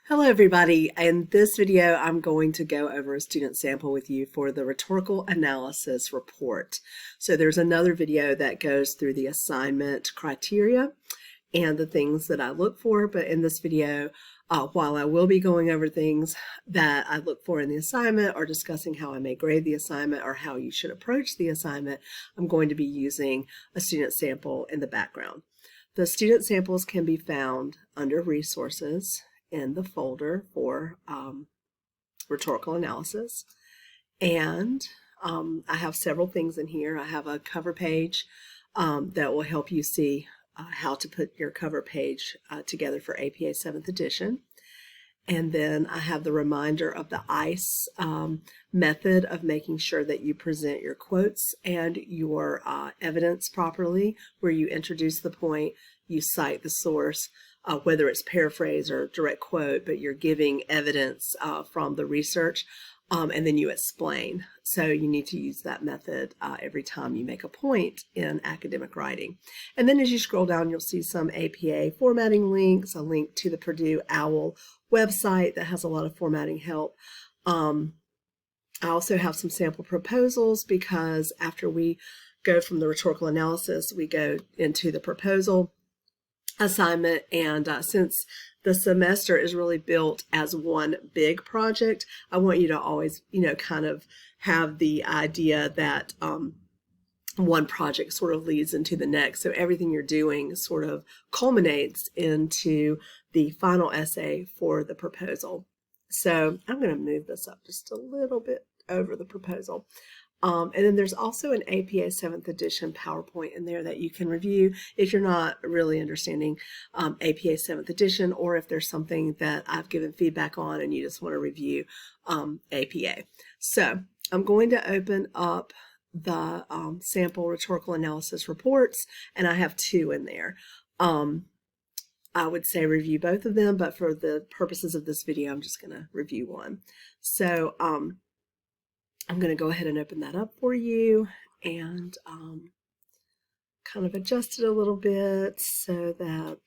Hello everybody. In this video I'm going to go over a student sample with you for the rhetorical analysis report. So there's another video that goes through the assignment criteria and the things that I look for, but in this video, while I will be going over things that I look for in the assignment or discussing how I may grade the assignment or how you should approach the assignment, I'm going to be using a student sample in the background. The student samples can be found under resources in the folder for rhetorical analysis. And I have several things in here. I have a cover page that will help you see how to put your cover page together for APA 7th edition. And then I have the reminder of the ICE method of making sure that you present your quotes and your evidence properly, where you introduce the point, you cite the source, whether it's paraphrase or direct quote, but you're giving evidence from the research, and then you explain. So you need to use that method every time you make a point in academic writing. And then as you scroll down, you'll see some APA formatting links, a link to the Purdue OWL website that has a lot of formatting help. I also have some sample proposals because after we go from the rhetorical analysis, we go into the proposal assignment, and since the semester is really built as one big project, I want you to always, kind of have the idea that one project sort of leads into the next. So everything you're doing sort of culminates into the final essay for the proposal. So I'm going to move this up just a little bit over the proposal. And then there's also an APA 7th edition PowerPoint in there that you can review if you're not really understanding APA 7th edition, or if there's something that I've given feedback on and you just want to review APA. So I'm going to open up the sample rhetorical analysis reports, and I have two in there. I would say review both of them, but for the purposes of this video, I'm just going to review one. So I'm going to go ahead and open that up for you and kind of adjust it a little bit so that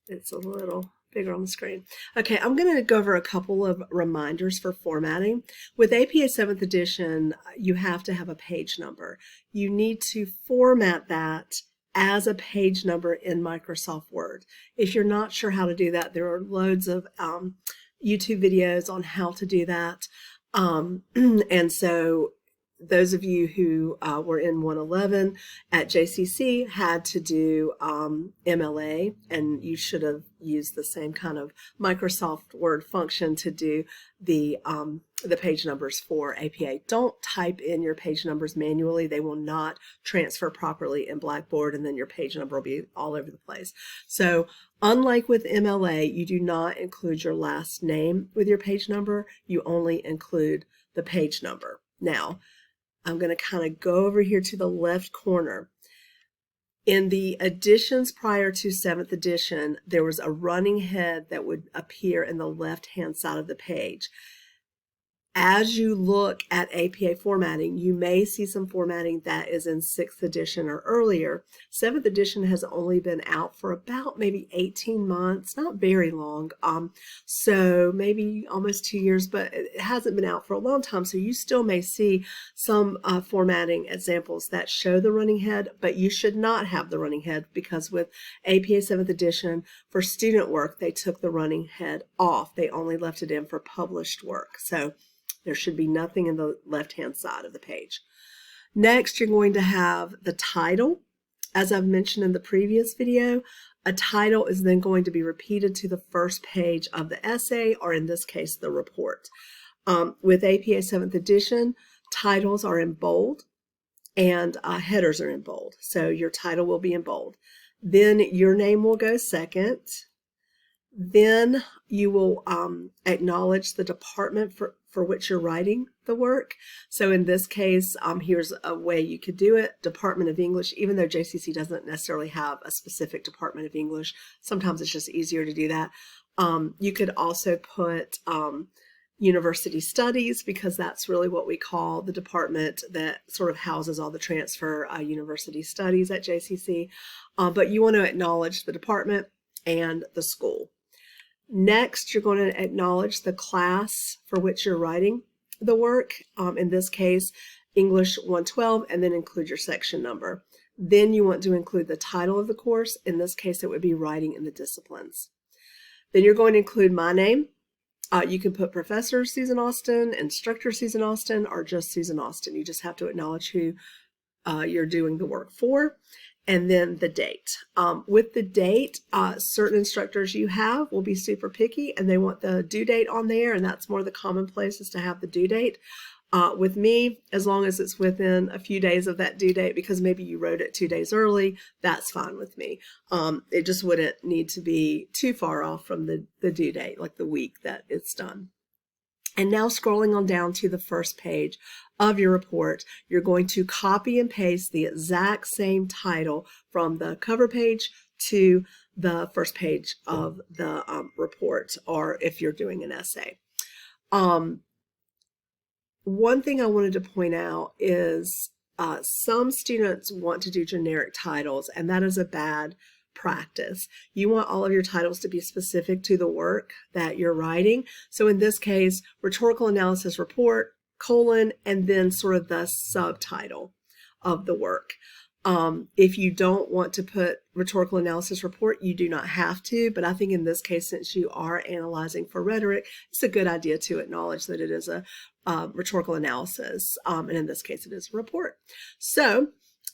it's a little bigger on the screen. Okay, I'm going to go over a couple of reminders for formatting. With APA 7th edition, you have to have a page number. You need to format that as a page number in Microsoft Word. If you're not sure how to do that, there are loads of YouTube videos on how to do that. And so those of you who were in 111 at JCC had to do MLA, and you should have used the same kind of Microsoft Word function to do the page numbers for APA. Don't type in your page numbers manually. They will not transfer properly in Blackboard, and then your page number will be all over the place. So unlike with MLA, you do not include your last name with your page number. You only include the page number. Now, I'm going to kind of go over here to the left corner. In the editions prior to 7th edition, there was a running head that would appear in the left-hand side of the page. As you look at APA formatting, you may see some formatting that is in 6th edition or earlier. 7th edition has only been out for about maybe 18 months, not very long, so maybe almost 2 years, but it hasn't been out for a long time, so you still may see some formatting examples that show the running head, but you should not have the running head, because with APA 7th edition, for student work, they took the running head off. They only left it in for published work. So there should be nothing in the left-hand side of the page. Next, you're going to have the title. As I've mentioned in the previous video, a title is then going to be repeated to the first page of the essay, or in this case, the report. With APA 7th edition, titles are in bold and headers are in bold. So your title will be in bold. Then your name will go second. Then you will acknowledge the department for which you're writing the work. So in this case, here's a way you could do it. Department of English, even though JCC doesn't necessarily have a specific Department of English, sometimes it's just easier to do that. You could also put University Studies, because that's really what we call the department that sort of houses all the transfer university studies at JCC. But you want to acknowledge the department and the school. Next, you're going to acknowledge the class for which you're writing the work. In this case, English 112, and then include your section number. Then you want to include the title of the course. In this case, it would be Writing in the Disciplines. Then you're going to include my name. You can put Professor Susan Austin, Instructor Susan Austin, or just Susan Austin. You just have to acknowledge who you're doing the work for. And then the date. With the date, certain instructors you have will be super picky and they want the due date on there, and that's more the commonplace is to have the due date. With me, as long as it's within a few days of that due date, because maybe you wrote it 2 days early, that's fine with me. It just wouldn't need to be too far off from the due date, like the week that it's done. And now scrolling on down to the first page of your report, you're going to copy and paste the exact same title from the cover page to the first page of the report, or if you're doing an essay. One thing I wanted to point out is some students want to do generic titles, and that is a bad practice. You want all of your titles to be specific to the work that you're writing. So in this case, Rhetorical Analysis Report, colon, and then sort of the subtitle of the work. If you don't want to put Rhetorical Analysis Report, you do not have to, but I think in this case, since you are analyzing for rhetoric, it's a good idea to acknowledge that it is a rhetorical analysis, and in this case, it is a report. So,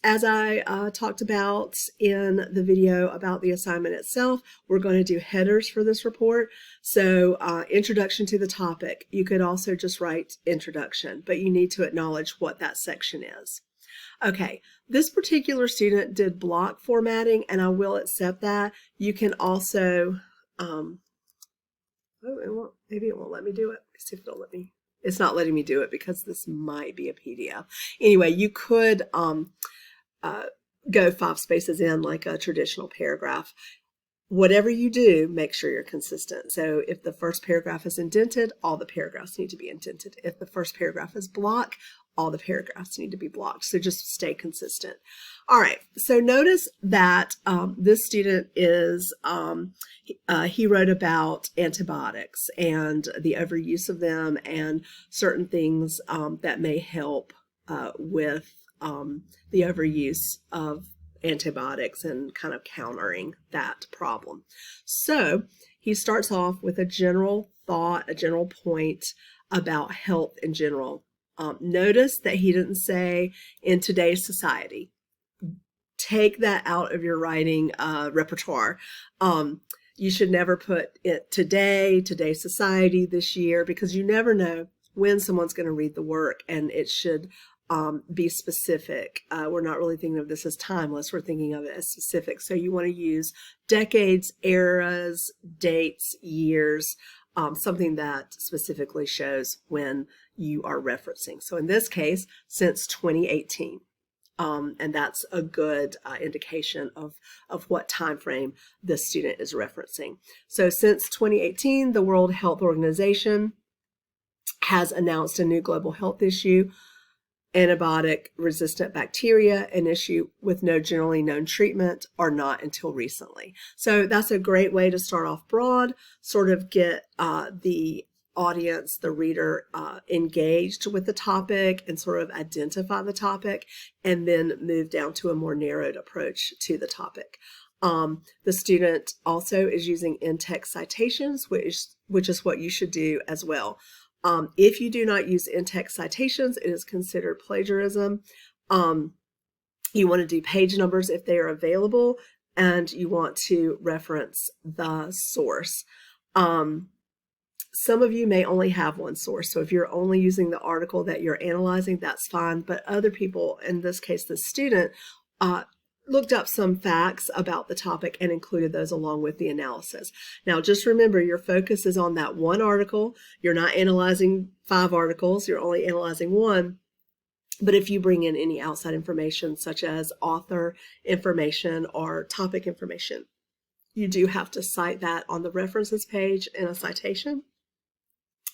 as I talked about in the video about the assignment itself, we're going to do headers for this report. So introduction to the topic. You could also just write introduction, but you need to acknowledge what that section is. Okay, this particular student did block formatting, and I will accept that. You can also, maybe it won't let me do it. Let's see if it'll let me. It's not letting me do it because this might be a PDF. Anyway, you could go 5 spaces in like a traditional paragraph. Whatever you do, make sure you're consistent. So if the first paragraph is indented, all the paragraphs need to be indented. If the first paragraph is blocked, all the paragraphs need to be blocked. So just stay consistent. All right, so notice that this student is, he wrote about antibiotics and the overuse of them and certain things that may help with the overuse of antibiotics and kind of countering that problem. So he starts off with a general thought, a general point about health in general. Notice that he didn't say in today's society. Take that out of your writing repertoire. You should never put it today, today's society, this year, because you never know when someone's going to read the work, and it should be specific. We're not really thinking of this as timeless. We're thinking of it as specific. So you want to use decades, eras, dates, years, something that specifically shows when you are referencing. So in this case, since 2018. And that's a good indication of what time frame this student is referencing. So since 2018, the World Health Organization has announced a new global health issue, antibiotic-resistant bacteria, an issue with no generally known treatment or not until recently. So that's a great way to start off broad, sort of get the audience, the reader, engaged with the topic and sort of identify the topic, and then move down to a more narrowed approach to the topic. The student also is using in-text citations, which is what you should do as well. If you do not use in-text citations, it is considered plagiarism. You want to do page numbers if they are available, and you want to reference the source. Some of you may only have one source, so if you're only using the article that you're analyzing, that's fine, but other people, in this case the student, looked up some facts about the topic and included those along with the analysis. Now just remember, your focus is on that one article. You're not analyzing 5 articles, you're only analyzing one. But if you bring in any outside information such as author information or topic information, you do have to cite that on the references page in a citation.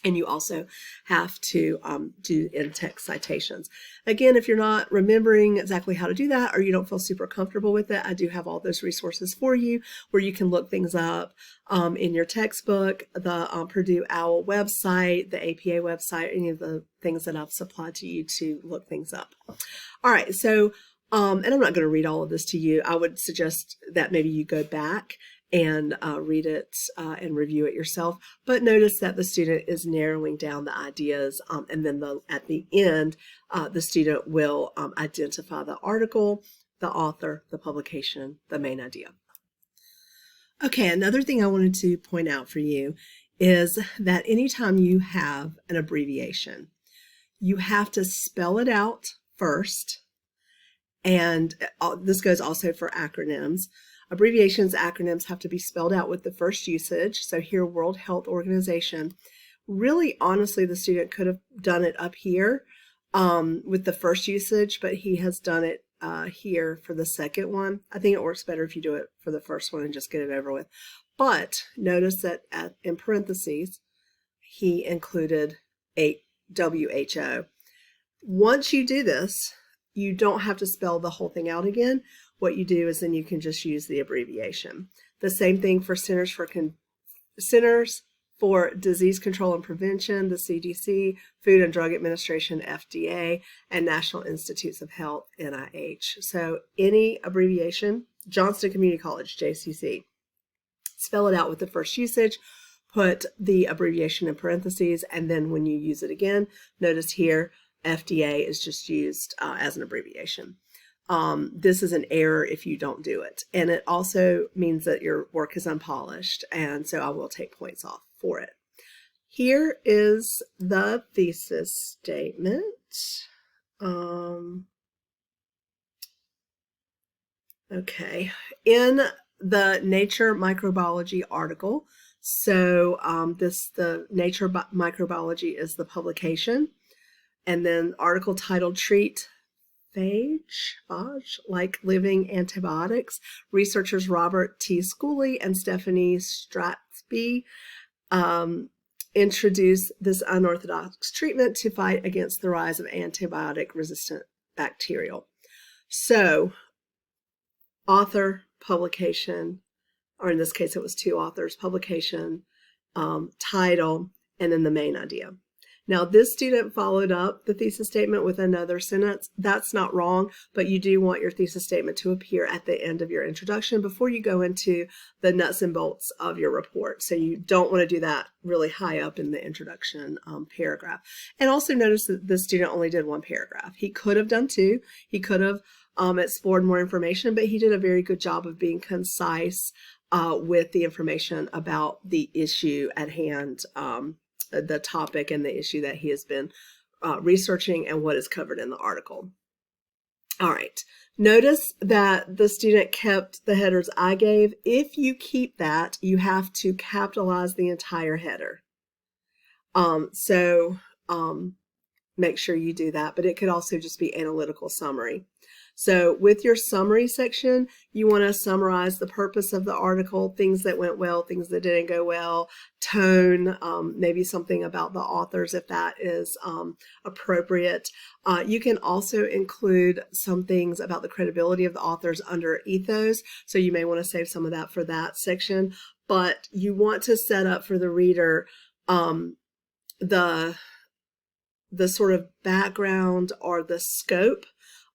And you also have to do in-text citations. Again, if you're not remembering exactly how to do that or you don't feel super comfortable with it, I do have all those resources for you where you can look things up in your textbook, the Purdue OWL website, the APA website, any of the things that I've supplied to you to look things up. All right, so, and I'm not going to read all of this to you. I would suggest that maybe you go back and read it and review it yourself. But notice that the student is narrowing down the ideas, and then at the end, the student will identify the article, the author, the publication, the main idea. Okay, another thing I wanted to point out for you is that anytime you have an abbreviation, you have to spell it out first, and this goes also for acronyms. Abbreviations, acronyms have to be spelled out with the first usage. So here, World Health Organization. Really, honestly, the student could have done it up here with the first usage, but he has done it here for the second one. I think it works better if you do it for the first one and just get it over with. But notice that in parentheses, he included a WHO. Once you do this, you don't have to spell the whole thing out again. What you do is then you can just use the abbreviation. The same thing for Centers for Disease Control and Prevention, the CDC, Food and Drug Administration, FDA, and National Institutes of Health, NIH. So any abbreviation, Johnston Community College, JCC, spell it out with the first usage, put the abbreviation in parentheses, and then when you use it again, notice here, FDA is just used as an abbreviation. This is an error if you don't do it. And it also means that your work is unpolished, and so I will take points off for it. Here is the thesis statement. Okay, in the Nature Microbiology article, so the Nature Microbiology is the publication, and then article titled Treat phage like living antibiotics. Researchers Robert T. Schooley and Stephanie Strathby introduced this unorthodox treatment to fight against the rise of antibiotic-resistant bacterial. So, author, publication, or in this case it was two authors, publication, title, and then the main idea. Now, this student followed up the thesis statement with another sentence. That's not wrong, but you do want your thesis statement to appear at the end of your introduction before you go into the nuts and bolts of your report. So you don't want to do that really high up in the introduction paragraph. And also notice that the student only did one paragraph. He could have done two. He could have explored more information, but he did a very good job of being concise with the information about the issue at hand, the topic and the issue that he has been researching and what is covered in the article. All right, notice that the student kept the headers I gave. If you keep that, you have to capitalize the entire header. Make sure you do that, but it could also just be analytical summary. So with your summary section, you want to summarize the purpose of the article, things that went well, things that didn't go well, tone, maybe something about the authors if that is appropriate. You can also include some things about the credibility of the authors under ethos, so you may want to save some of that for that section, but you want to set up for the reader the sort of background or the scope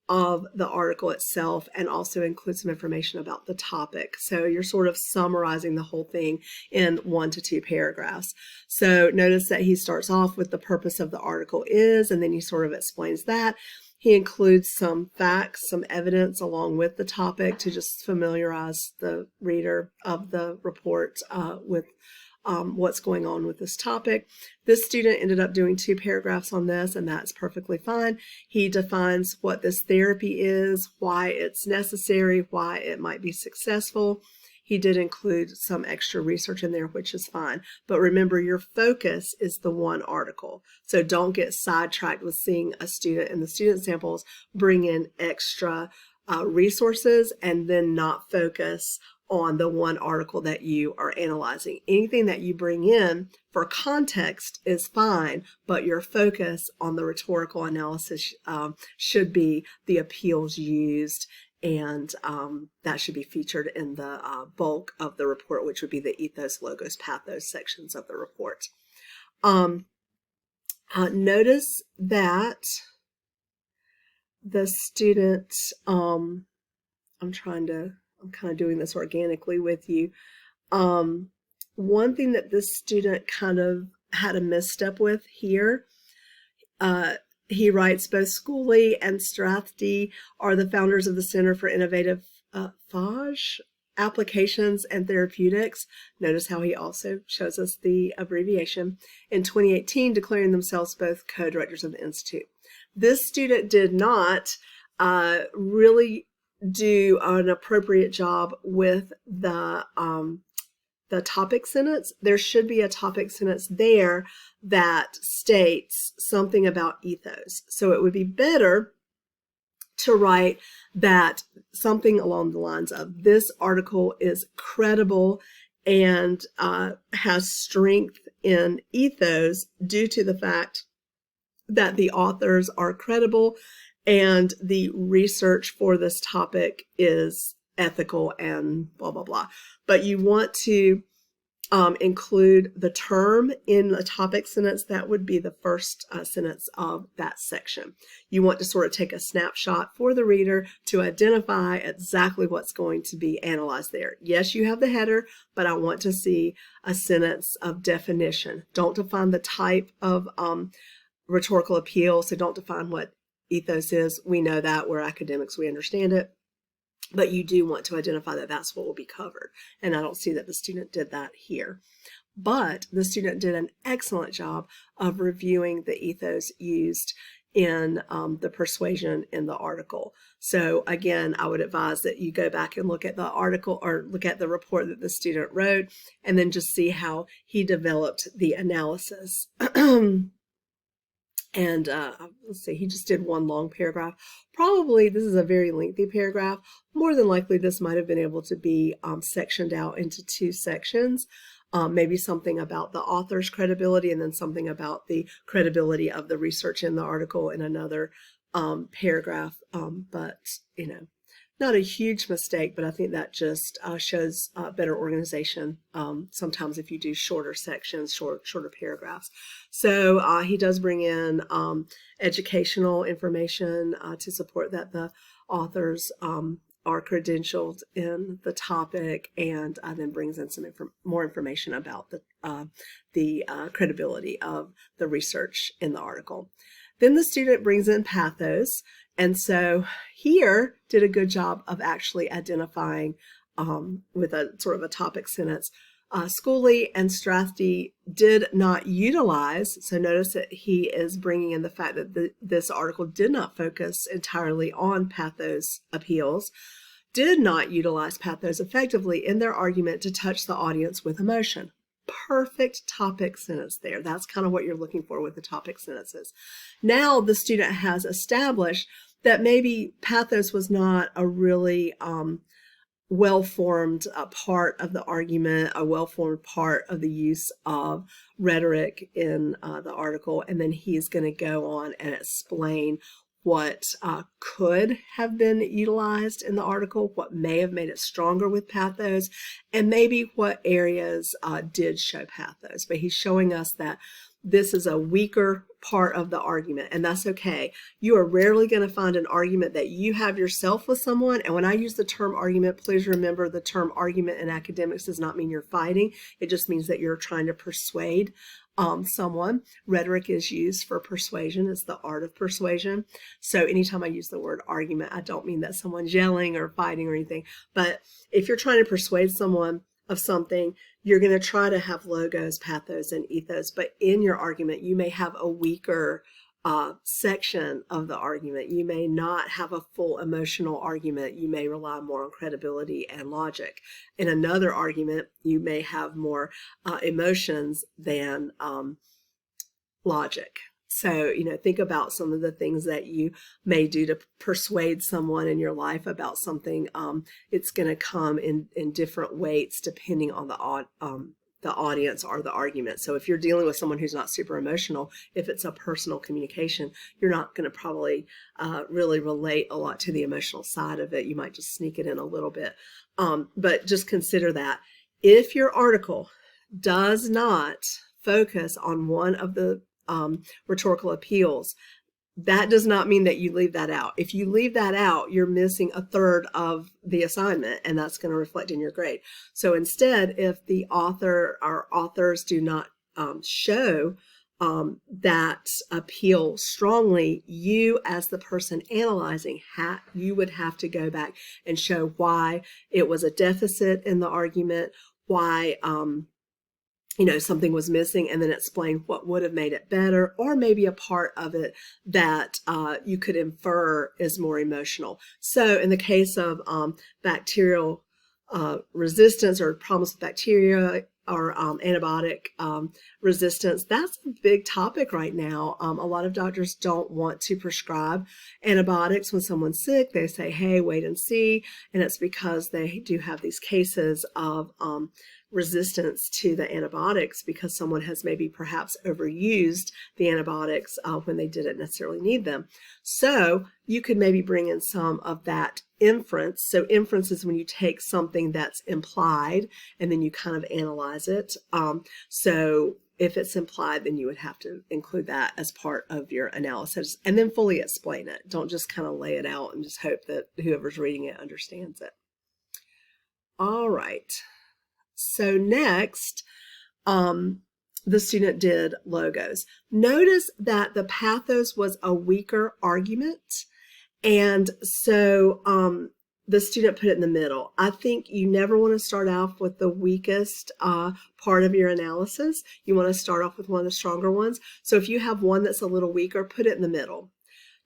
of the article itself, and also include some information about the topic. So you're sort of summarizing the whole thing in 1 to 2 paragraphs. So notice that he starts off with the purpose of the article is, and then he sort of explains that. He includes some facts, some evidence along with the topic to just familiarize the reader of the report with what's going on with this topic. This student ended up doing 2 paragraphs on this, and that's perfectly fine. He defines what this therapy is, why it's necessary, why it might be successful. He did include some extra research in there, which is fine. But remember, your focus is the one article. So don't get sidetracked with seeing a student in the student samples bring in extra resources and then not focus on the one article that you are analyzing. Anything that you bring in for context is fine, but your focus on the rhetorical analysis should be the appeals used, and that should be featured in the bulk of the report, which would be the ethos, logos, pathos sections of the report. Notice that the student, I'm kind of doing this organically with you. One thing that this student kind of had a misstep with here, he writes, both Schooley and Strathdy are the founders of the Center for Innovative Phage Applications and Therapeutics. Notice how he also shows us the abbreviation. In 2018, declaring themselves both co-directors of the Institute. This student did not really do an appropriate job with the topic sentence. There should be a topic sentence there that states something about ethos. So it would be better to write that something along the lines of, this article is credible and has strength in ethos due to the fact that the authors are credible and the research for this topic is ethical and blah, blah, blah. But you want to include the term in the topic sentence. That would be the first sentence of that section. You want to sort of take a snapshot for the reader to identify exactly what's going to be analyzed there. Yes, you have the header, but I want to see a sentence of definition. Don't define the type of rhetorical appeal, so don't define what ethos is. We know that. We're academics. We understand it. But you do want to identify that that's what will be covered. And I don't see that the student did that here. But the student did an excellent job of reviewing the ethos used in the persuasion in the article. So again, I would advise that you go back and look at the article or look at the report that the student wrote and then just see how he developed the analysis. And let's see, he just did one long paragraph. Probably this is a very lengthy paragraph. More than likely, this might have been able to be sectioned out into two sections. Maybe something about the author's credibility and then something about the credibility of the research in the article in another paragraph. But, you know, not a huge mistake, but I think that just shows better organization sometimes if you do shorter sections, shorter paragraphs. So he does bring in educational information to support that the authors are credentialed in the topic, and then brings in some more information about the credibility of the research in the article. Then the student brings in pathos, and so here did a good job of actually identifying with a sort of a topic sentence. Schooley and Strathdy did not utilize, so notice that he is bringing in the fact that this article did not focus entirely on pathos appeals, did not utilize pathos effectively in their argument to touch the audience with emotion. Perfect topic sentence there. That's kind of what you're looking for with the topic sentences. Now the student has established that maybe pathos was not a really well-formed part of the argument, a well-formed part of the use of rhetoric in the article, and then he's going to go on and explain what could have been utilized in the article, what may have made it stronger with pathos, and maybe what areas did show pathos. But he's showing us that this is a weaker part of the argument, and that's okay. You are rarely going to find an argument that you have yourself with someone, and when I use the term argument, please remember the term argument in academics does not mean you're fighting. It just means that you're trying to persuade someone. Rhetoric is used for persuasion. It's the art of persuasion. So anytime I use the word argument, I don't mean that someone's yelling or fighting or anything, but if you're trying to persuade someone of something, you're going to try to have logos, pathos, and ethos, but in your argument, you may have a weaker section of the argument. You may not have a full emotional argument. You may rely more on credibility and logic. In another argument, you may have more emotions than logic. So, think about some of the things that you may do to persuade someone in your life about something. It's going to come in different weights depending on the audience or the argument. So if you're dealing with someone who's not super emotional, if it's a personal communication, you're not going to probably really relate a lot to the emotional side of it. You might just sneak it in a little bit. But just consider that if your article does not focus on one of the rhetorical appeals, that does not mean that you leave that out. If you leave that out, you're missing a third of the assignment, and that's going to reflect in your grade. So instead, if the author or authors do not show that appeal strongly, you as the person analyzing, you would have to go back and show why it was a deficit in the argument, why something was missing, and then explain what would have made it better, or maybe a part of it that you could infer is more emotional. So in the case of bacterial resistance or problems with bacteria or antibiotic resistance, that's a big topic right now. A lot of doctors don't want to prescribe antibiotics when someone's sick. They say, hey, wait and see. And it's because they do have these cases of resistance to the antibiotics because someone has maybe perhaps overused the antibiotics when they didn't necessarily need them. So you could maybe bring in some of that inference. So inference is when you take something that's implied and then you kind of analyze it. So if it's implied, then you would have to include that as part of your analysis and then fully explain it. Don't just kind of lay it out and just hope that whoever's reading it understands it. All right. So next, the student did logos. Notice that the pathos was a weaker argument. And so the student put it in the middle. I think you never want to start off with the weakest part of your analysis. You want to start off with one of the stronger ones. So if you have one that's a little weaker, put it in the middle.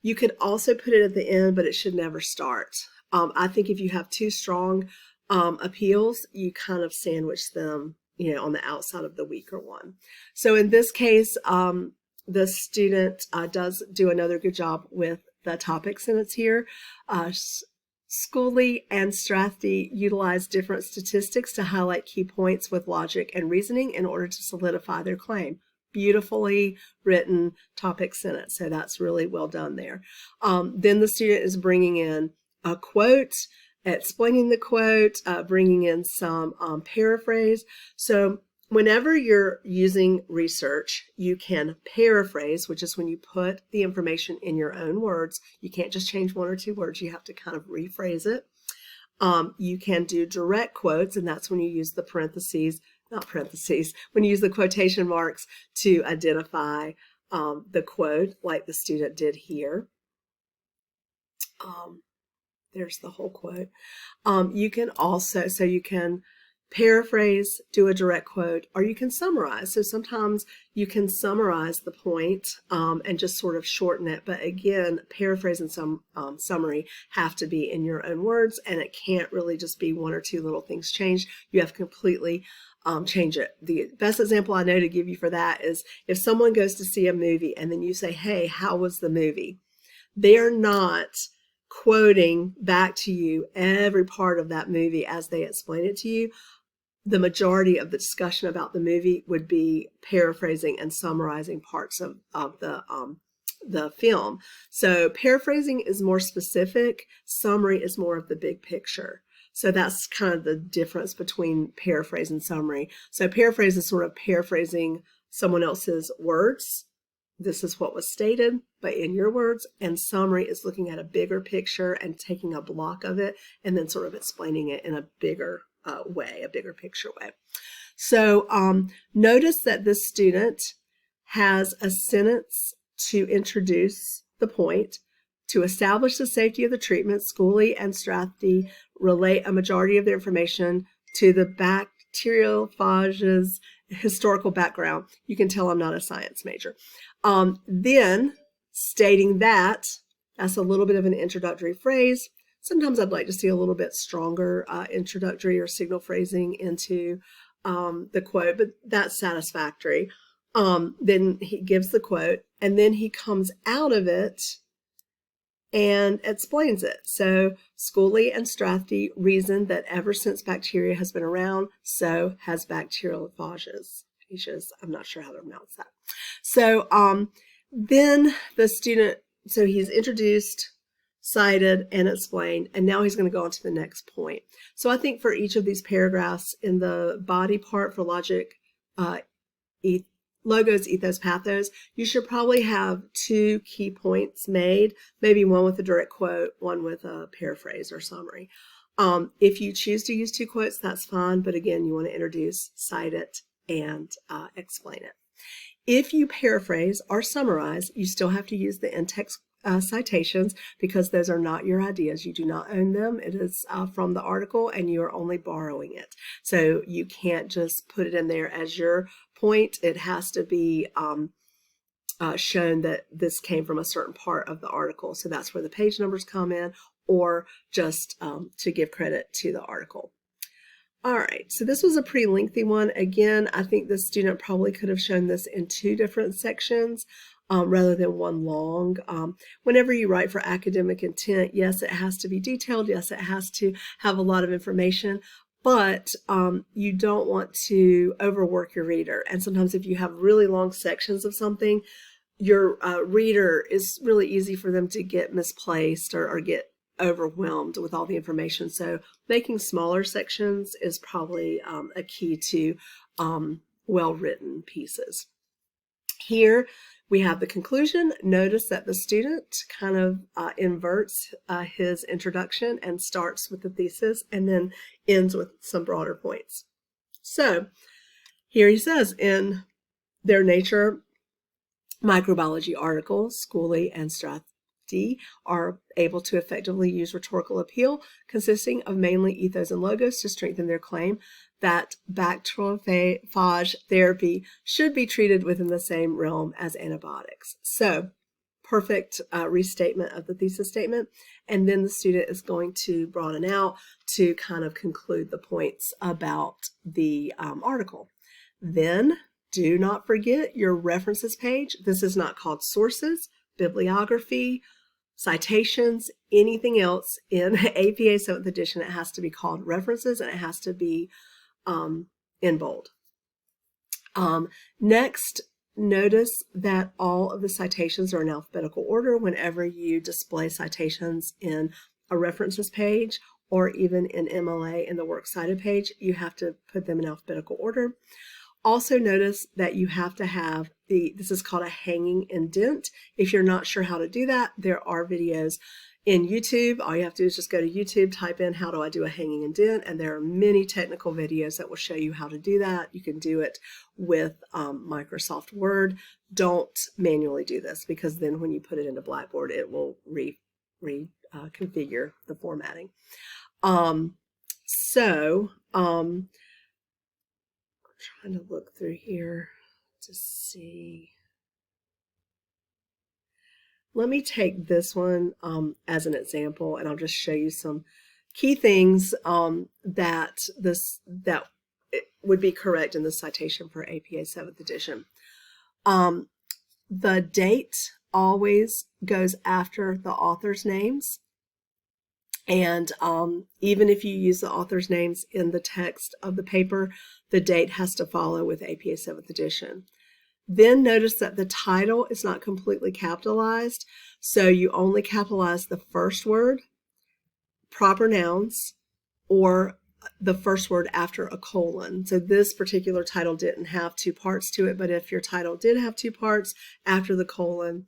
You could also put it at the end, but it should never start. I think if you have two strong appeals, you kind of sandwich them, on the outside of the weaker one. So in this case, the student does do another good job with the topic sentence here. Schooley and Strathy utilize different statistics to highlight key points with logic and reasoning in order to solidify their claim. Beautifully written topic sentence. So that's really well done there. Then the student is bringing in a quote, explaining the quote, bringing in some paraphrase. So whenever you're using research, you can paraphrase, which is when you put the information in your own words. You can't just change one or two words. You have to kind of rephrase it. You can do direct quotes, and that's when you use the when you use the quotation marks to identify the quote, like the student did here. There's the whole quote. You can also, so you can paraphrase, do a direct quote, or you can summarize. So sometimes you can summarize the point and just sort of shorten it. But again, paraphrase and some summary have to be in your own words, and it can't really just be one or two little things changed. You have to completely change it. The best example I know to give you for that is if someone goes to see a movie and then you say, hey, how was the movie? They're not quoting back to you every part of that movie as they explain it to you. The majority of the discussion about the movie would be paraphrasing and summarizing parts of the film. So paraphrasing is more specific. Summary is more of the big picture. So that's kind of the difference between paraphrase and summary. So paraphrase is sort of paraphrasing someone else's words. This is what was stated, but in your words. And summary is looking at a bigger picture and taking a block of it and then sort of explaining it in a bigger way, a bigger picture way. So notice that this student has a sentence to introduce the point. To establish the safety of the treatment, Schooley and Strathy relate a majority of their information to the bacteriophage's historical background. You can tell I'm not a science major. Then stating that's a little bit of an introductory phrase. Sometimes I'd like to see a little bit stronger introductory or signal phrasing into the quote, but that's satisfactory. Then he gives the quote, and then he comes out of it and explains it. So Schooley and Strathty reasoned that ever since bacteria has been around, so has bacteriophages. I'm not sure how to pronounce that. So then the student, so he's introduced, cited, and explained, and now he's going to go on to the next point. So I think for each of these paragraphs in the body part for logic, logos, ethos, pathos, you should probably have 2 key points made, maybe one with a direct quote, one with a paraphrase or summary. If you choose to use 2 quotes, that's fine, but again, you want to introduce, cite it, and explain it. If you paraphrase or summarize, you still have to use the in-text citations because those are not your ideas. You do not own them. It is from the article and you are only borrowing it. So you can't just put it in there as your point. It has to be shown that this came from a certain part of the article. So that's where the page numbers come in, or just to give credit to the article. All right, so this was a pretty lengthy one. Again, I think the student probably could have shown this in 2 different sections rather than one long. Whenever you write for academic intent, yes, it has to be detailed. Yes, it has to have a lot of information, but you don't want to overwork your reader. And sometimes if you have really long sections of something, your reader is really easy for them to get misplaced or get overwhelmed with all the information. So making smaller sections is probably a key to well-written pieces. Here we have the conclusion. Notice that the student kind of inverts his introduction and starts with the thesis and then ends with some broader points. So here he says, in their Nature microbiology articles, Schooley and Strathty are able to effectively use rhetorical appeal, consisting of mainly ethos and logos, to strengthen their claim that bacteriophage therapy should be treated within the same realm as antibiotics. So, perfect restatement of the thesis statement, and then the student is going to broaden out to kind of conclude the points about the article. Then, do not forget your references page. This is not called sources, bibliography, citations, anything else in APA 7th edition. It has to be called references and it has to be in bold. Next, notice that all of the citations are in alphabetical order. Whenever you display citations in a references page or even in MLA in the works cited page, you have to put them in alphabetical order. Also notice that you have to have this is called a hanging indent. If you're not sure how to do that, there are videos in YouTube. All you have to do is just go to YouTube, type in how do I do a hanging indent, and there are many technical videos that will show you how to do that. You can do it with Microsoft Word. Don't manually do this because then when you put it into Blackboard, it will reconfigure the formatting. I'm trying to look through here to see. Let me take this one as an example, and I'll just show you some key things that would be correct in the citation for APA 7th edition. The date always goes after the author's names. And even if you use the author's names in the text of the paper, the date has to follow with APA 7th edition. Then notice that the title is not completely capitalized, so you only capitalize the first word, proper nouns, or the first word after a colon. So this particular title didn't have 2 parts to it, but if your title did have 2 parts, after the colon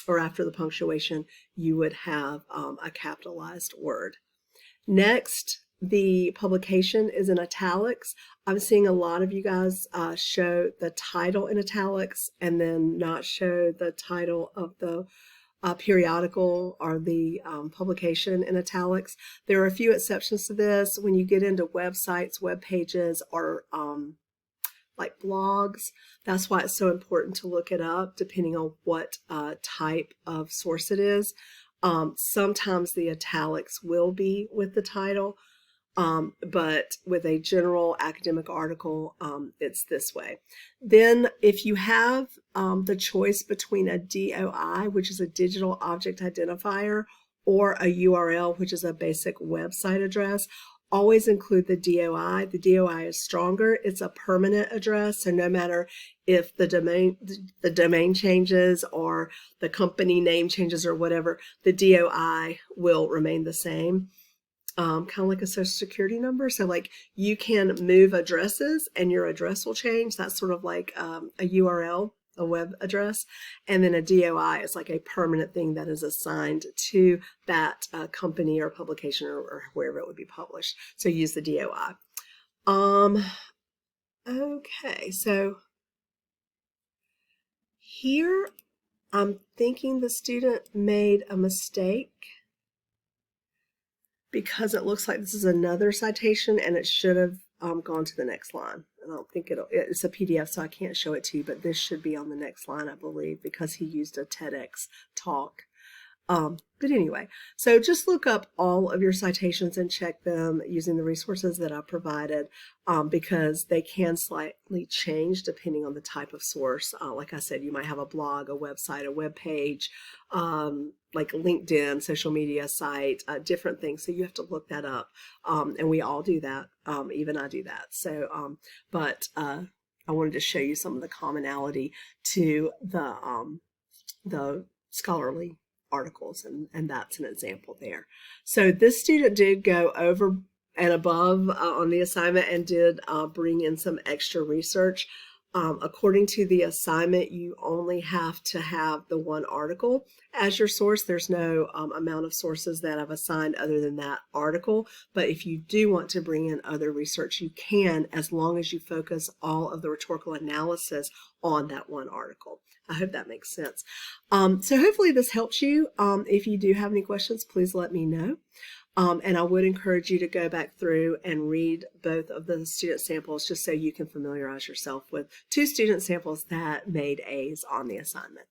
or after the punctuation, you would have a capitalized word. Next, the publication is in italics. I'm seeing a lot of you guys show the title in italics and then not show the title of the periodical or the publication in italics. There are a few exceptions to this. When you get into websites, web pages, or like blogs, that's why it's so important to look it up depending on what type of source it is. Sometimes the italics will be with the title, But with a general academic article, it's this way. Then if you have the choice between a DOI, which is a digital object identifier, or a URL, which is a basic website address, always include the DOI. The DOI is stronger. It's a permanent address, so no matter if the domain changes or the company name changes or whatever, the DOI will remain the same. Kind of like a social security number. So like you can move addresses and your address will change. That's sort of like a URL, a web address. And then a DOI is like a permanent thing that is assigned to that company or publication or wherever it would be published. So use the DOI. Okay, so here I'm thinking the student made a mistake, because it looks like this is another citation and it should have gone to the next line. I don't think it's a PDF, so I can't show it to you, but this should be on the next line, I believe, because he used a TEDx talk. But anyway, so just look up all of your citations and check them using the resources that I provided, because they can slightly change depending on the type of source. Like I said, you might have a blog, a website, a web page, like LinkedIn, social media site, different things. So you have to look that up. And we all do that. Even I do that. So, but I wanted to show you some of the commonality to the scholarly articles, and that's an example there. So this student did go over and above on the assignment and did bring in some extra research. According to the assignment, you only have to have the one article as your source. There's no amount of sources that I've assigned other than that article. But if you do want to bring in other research, you can, as long as you focus all of the rhetorical analysis on that one article. I hope that makes sense. So hopefully this helps you. If you do have any questions, please let me know. And I would encourage you to go back through and read both of the student samples just so you can familiarize yourself with 2 student samples that made A's on the assignment.